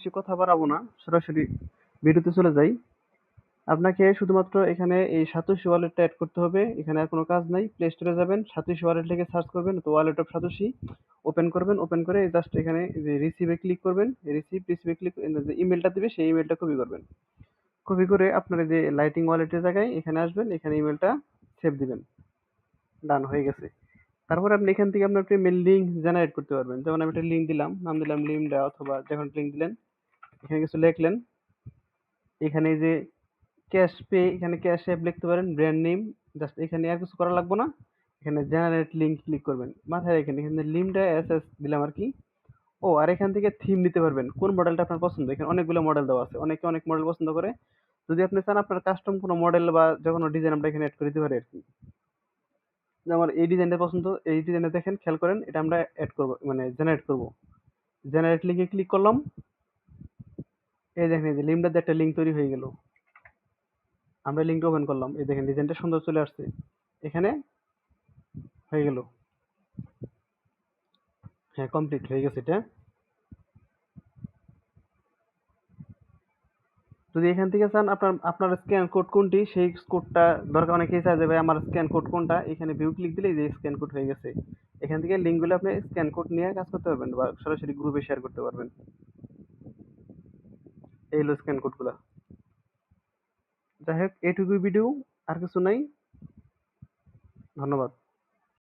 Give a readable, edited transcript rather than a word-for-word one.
বেশি কথা বাড়াবো না, সরাসরি ভিডিওতে চলে যাই। আপনাকে শুধুমাত্র এখানে এই সাতোশি ওয়ালেটটা অ্যাড করতে হবে। এখানে আর কোনো কাজ নাই। প্লে স্টোরে যাবেন, সাতোশি ওয়ালেট লিখে সার্চ করবেন, তো ওয়ালেট অফ সাতোশি ওপেন করবেন। ওপেন করে জাস্ট এখানে যে রিসিভে ক্লিক করবেন, রিসিভে ক্লিক যে ইমেলটা দিবে সেই ইমেলটা কপি করবেন। কপি করে আপনার এই যে লাইটিং ওয়ালেটের জায়গায় এখানে আসবেন, এখানে ইমেলটা সেভ দিবেন। ডান হয়ে গেছে। তারপর আপনি এখান থেকে আপনার মেল লিঙ্ক জেনারেট করতে পারবেন। যেমন আমি একটা লিঙ্ক দিলাম, নাম দিলাম লিমডা, অথবা যখন লিঙ্ক দিলেন এখানে কিছু লিখলেন। এখানে এই যে ক্যাশ পে, এখানে ক্যাশ অ্যাপ লিখতে পারেন, ব্র্যান্ড নেম। জাস্ট এখানে আর কিছু করা লাগবে না। এখানে জেনারেট লিঙ্ক ক্লিক করবেন, মাথায় রাখেন এখানে লিমডা এস এস দিলাম আর কি। ও আর এখান থেকে থিম দিতে পারবেন, কোন মডেলটা আপনার পছন্দ। এখানে অনেকগুলো মডেল দেওয়া আছে, অনেকে অনেক মডেল পছন্দ করে। যদি আপনি চান আপনার কাস্টম কোনো মডেল বা যে কোনো ডিজাইন আমরা এখানে অ্যাড করে দিতে পারি আর কি। যে আমার এই ডিজাইনটা পছন্দ, এই ডিজাইনটা দেখেন, খেয়াল করেন, এটা আমরা অ্যাড করবো, মানে জেনারেট করব। জেনারেট লিঙ্কে ক্লিক করলাম। এই দেখেন এই যে লিমডাতে একটা লিঙ্ক তৈরি হয়ে গেল। আমরা লিঙ্কটা ওপেন করলাম, এই দেখেন ডিজাইনটা সুন্দর চলে আসছে এখানে। হয়ে গেল। হ্যাঁ, কমপ্লিট হয়ে গেছে এটা। যদি এখান থেকে চান আপনার আপনার স্ক্যান কোড কোনটি, সেই কোডটা দরকার, অনেকেই চায় যে ভাই আমার স্ক্যান কোড কোনটা, এখানে ভিউ ক্লিক দিলে এই যে স্ক্যান কোড হয়ে গেছে। এখান থেকে লিঙ্কগুলো আপনি স্ক্যান কোড নিয়ে কাজ করতে পারবেন বা সরাসরি গ্রুপে শেয়ার করতে পারবেন। এই হলো স্ক্যান কোডগুলা। যাই হোক, এইটুকুই ভিডিও, আর কিছু নাই। ধন্যবাদ।